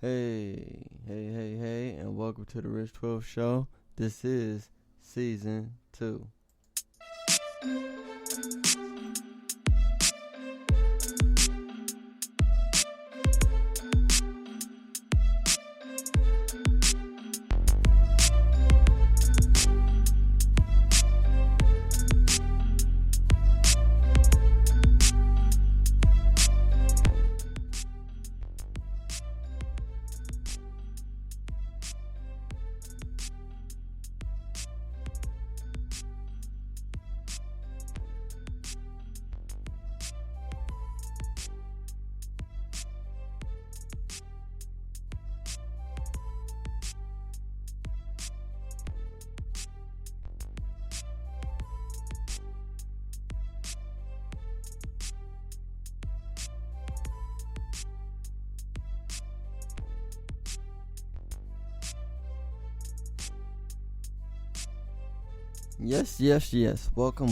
Hey, and welcome to the Rich 12 Show. This is Season 2. Yes. Welcome.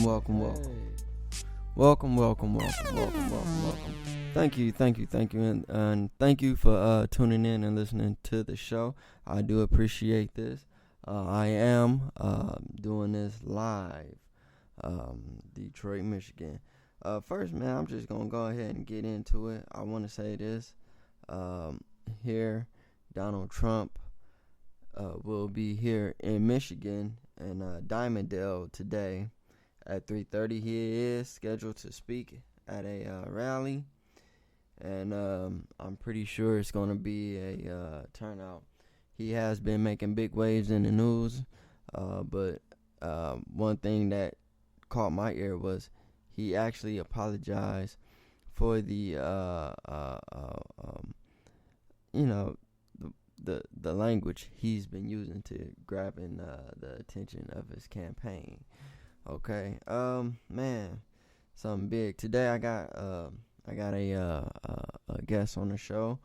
Thank you, and thank you for tuning in and listening to the show. I do appreciate this. I am doing this live, Detroit, Michigan. First, man, I'm just gonna go ahead and get into it. I want to say this. Here, Donald Trump will be here in Michigan in Diamondale today at 3:30. He is scheduled to speak at a rally, and I'm pretty sure it's going to be a turnout. He has been making big waves in the news, but one thing that caught my ear was he actually apologized for the the language he's been using to grabbing the attention of his campaign. Okay, man, something big today. I got a guest on the show,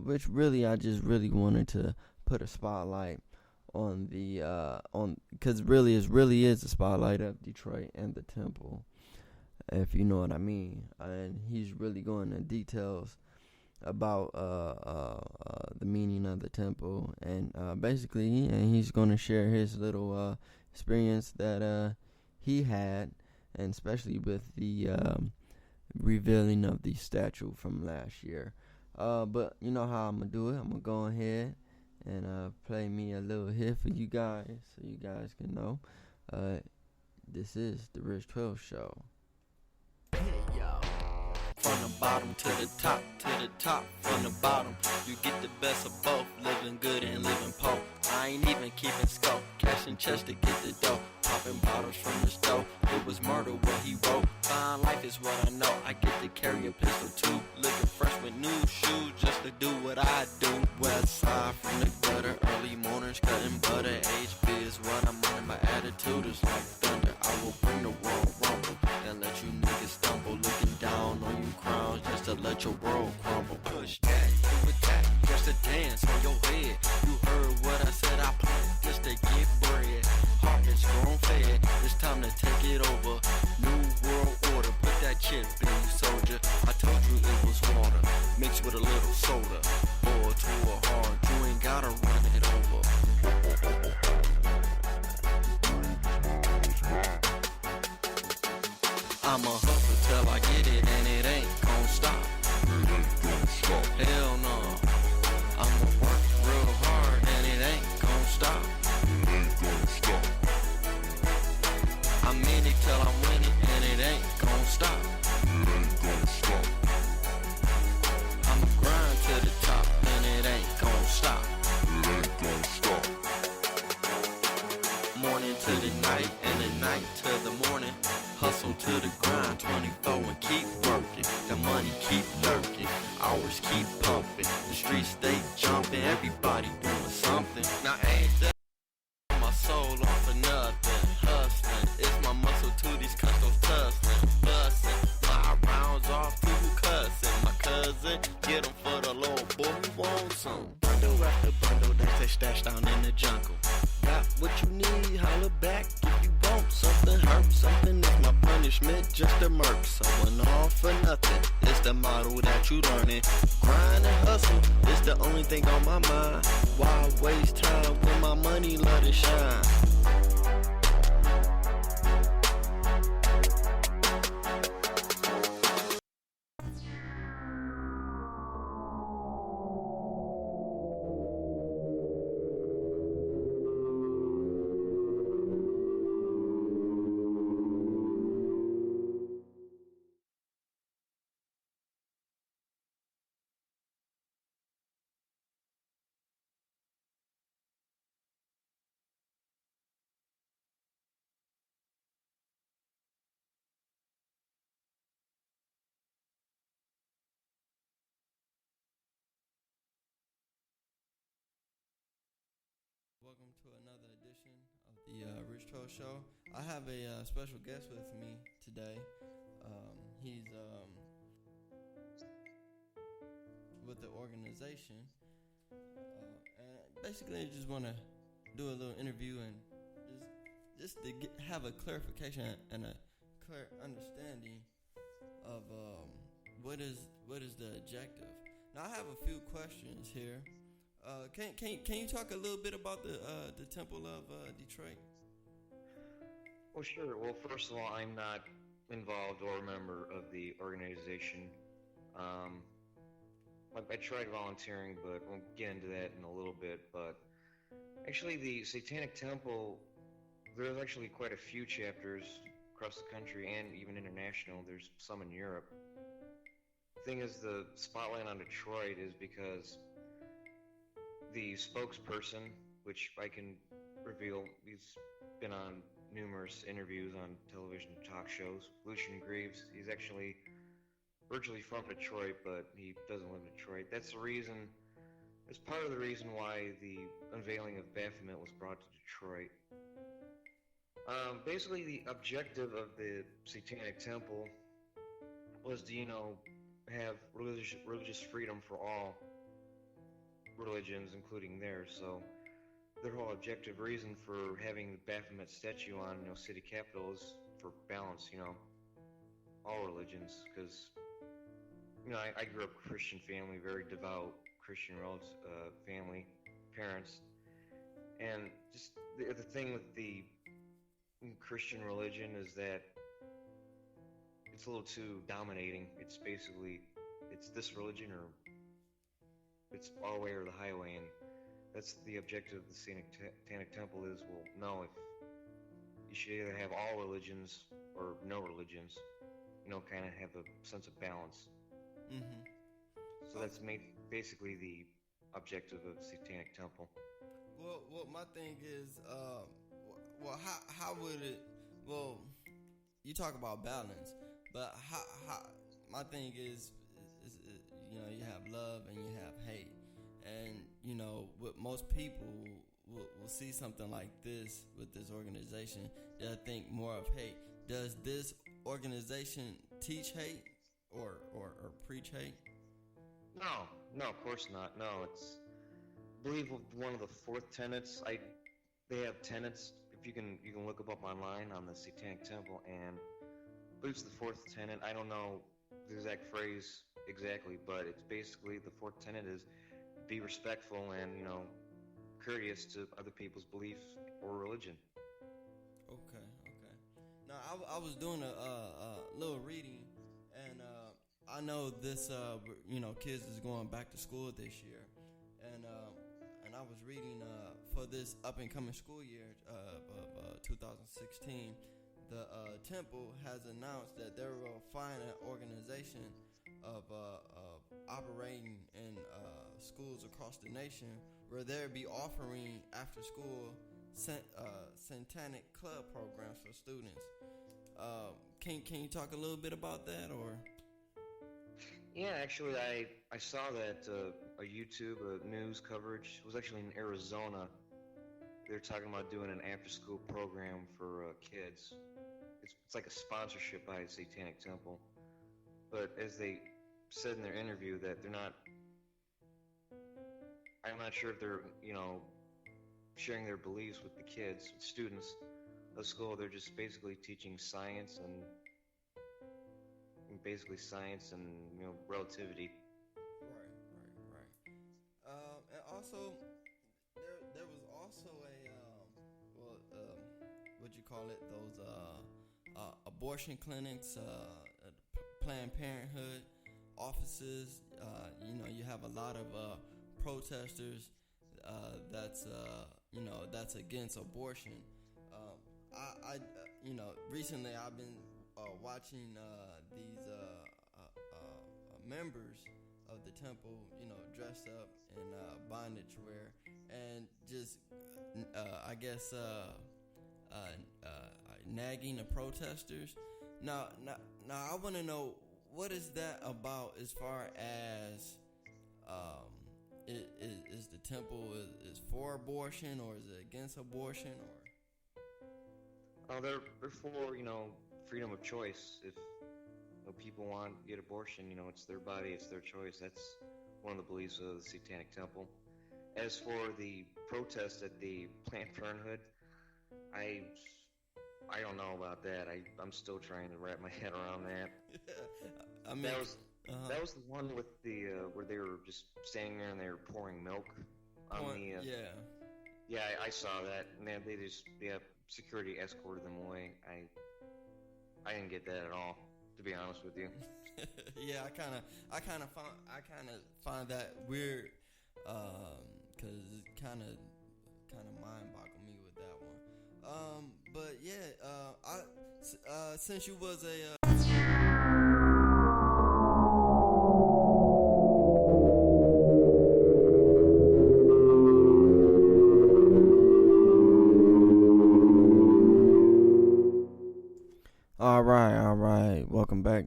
which really I just really wanted to put a spotlight on because really is a spotlight of Detroit and the Temple, if you know what I mean. And he's really going into details about the meaning of the temple, and basically he's going to share his little experience that he had, and especially with the revealing of the statue from last year. But you know how I'm gonna do it. I'm gonna go ahead and play me a little hit for you guys, so you guys can know. This is the Rich 12 Show. From the bottom to the top, from the bottom. You get the best of both, living good and living poor. I ain't even keeping scope, cashing chest to get the dough. Popping bottles from the stove, it was murder what he wrote. Fine life is what I know, I get to carry a pistol too. Looking fresh with new shoes, just to do what I do. West side from the gutter, early mornings cutting butter. HB is what I'm on, my attitude is like thunder. I will bring the world rumble, and let you niggas stumble. Looking down on you crowns, just to let your world crumble. Push that, do attack, just to dance on your head. You heard what I said, I plan just to get bread. Heart is grown fed, it's time to take it over. New world order, put that chip in you, soldier. I told you it was water, mixed with a little soda. Boy, too hard, you ain't gotta run it over. I'ma hustle till I get it, and it ain't gon' stop. Hell no. I'ma work real hard, and it ain't gon' stop. I'm in it till I'm winning, and it ain't gon' stop. I'ma grind to the top, and it ain't gon' stop. Morning to the night, and the night to the morning. Hustle to the grind, 24 and keep working. The money keep lurking, hours keep pumping. The streets stay jumping, everybody doing something. Now ain't that my soul off for nothing. Hustling, it's my muscle to these customs tussling. Busting, my rounds off to cussing. My cousin, get them for the little boy who wants some. Bundle after bundle, they say stashed down in the jungle. Got what you need, holler back if you want something. Hurt something is my punishment, just a merc, someone all for nothing. It's the model that you learning. Grind and hustle, it's the only thing on my mind. Why waste time when my money let it shine? Welcome to another edition of the Rich Troll Show. I have a special guest with me today. He's with the organization, and basically I just want to do a little interview and just to have a clarification and a clear understanding of what is the objective. Now I have a few questions here. Can you talk a little bit about the Temple of Detroit? Well, sure. Well, first of all, I'm not involved or a member of the organization. I tried volunteering, but we'll get into that in a little bit. But actually, the Satanic Temple, there's actually quite a few chapters across the country and even international. There's some in Europe. The thing is, the spotlight on Detroit is because the spokesperson, which I can reveal, he's been on numerous interviews on television talk shows, Lucian Greaves. He's actually originally from Detroit, but he doesn't live in Detroit. That's part of the reason why the unveiling of Baphomet was brought to Detroit. Basically, the objective of the Satanic Temple was to, have religious freedom for all religions, including theirs. So their whole objective reason for having the Baphomet statue on, city capitol is for balance, all religions. Because, I grew up Christian family, very devout Christian family, parents, and just the thing with the Christian religion is that it's a little too dominating. It's basically, it's this religion or it's our way or the highway, and that's the objective of the Satanic Temple is, well, no, if you should either have all religions or no religions, kind of have a sense of balance. Mm-hmm. So that's basically the objective of the Satanic Temple. Well, my thing is, how would it? Well, you talk about balance, but how my thing is you have love and you have hate, and what most people will see something like this with this organization, they'll think more of hate. Does this organization teach hate or preach hate? No, of course not. No, it's, I believe one of the fourth tenets. They have tenets. If you can look them up online on the Satanic Temple, and I believe it's the fourth tenet. I don't know the exact phrase exactly, but it's basically the fourth tenet is be respectful and courteous to other people's beliefs or religion. Okay. Now I was doing a little reading, and I know this kids is going back to school this year, and I was reading for this up and coming school year of 2016. The temple has announced that they will find an organization of operating in schools across the nation where they'll be offering after school satanic club programs for students. Can you talk a little bit about that, or? Yeah, actually, I saw that a YouTube news coverage. It was actually in Arizona. They're talking about doing an after-school program for kids. It's like a sponsorship by the Satanic Temple. But as they said in their interview, that they're not. I'm not sure if they're sharing their beliefs with the kids, with students of school. They're just basically teaching science and basically science and relativity. Right. And also, there was also what you call it? Those abortion clinics, Planned Parenthood offices. You have a lot of protesters that's against abortion. Recently I've been watching these members of the temple, dressed up in bondage wear, and just nagging the protesters. Now, I want to know, what is that about, as far as is the temple is for abortion, or is it against abortion, or? Oh, they're for freedom of choice. If people want to get abortion, it's their body, it's their choice. That's one of the beliefs of the Satanic Temple. As for the protest at the Planned Parenthood, I don't know about that. I'm still trying to wrap my head around that. I mean, that was the one with the where they were just standing there and they were pouring milk on the. Yeah, I saw that. Man, security escorted them away. I didn't get that at all, to be honest with you. Yeah, I kind of find that weird, cause it kind of mind-boggled me with that one. But yeah, since you was a All right. Welcome back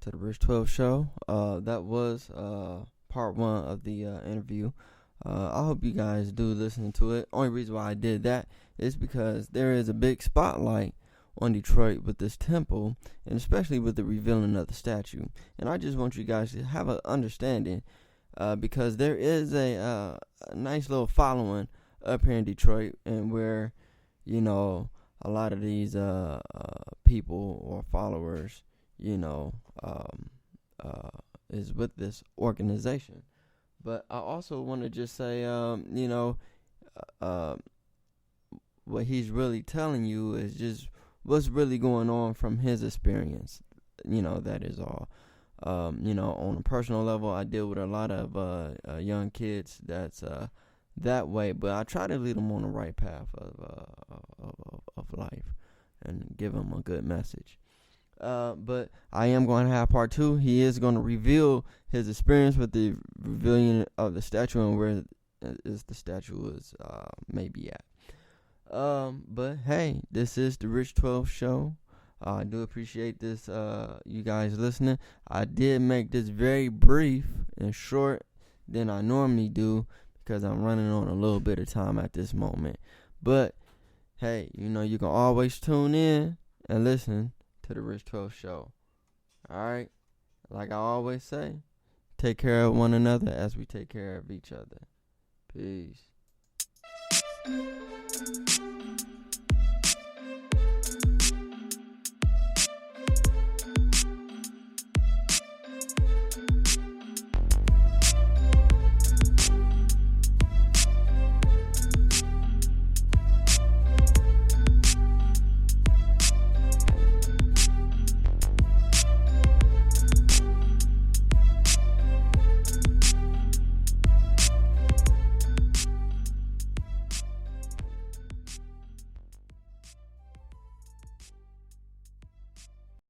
to the Rich 12 Show. That was part one of the interview. I hope you guys do listen to it. Only reason why I did that is because there is a big spotlight on Detroit with this temple, and especially with the revealing of the statue. And I just want you guys to have an understanding, because there is a nice little following up here in Detroit, and where, a lot of these people or followers, is with this organization. But I also want to just say, what he's really telling you is just what's really going on from his experience. That is all. On a personal level, I deal with a lot of young kids that's that way, but I try to lead them on the right path of life and give them a good message. But I am going to have part two. He is going to reveal his experience with the revealing of the statue and where is the statue is maybe at. But hey, this is the Rich 12 Show. I do appreciate this, you guys listening. I did make this very brief and short than I normally do, because I'm running on a little bit of time at this moment. But hey, you can always tune in and listen to the Rich 12 Show. Alright? Like I always say, take care of one another as we take care of each other. Peace.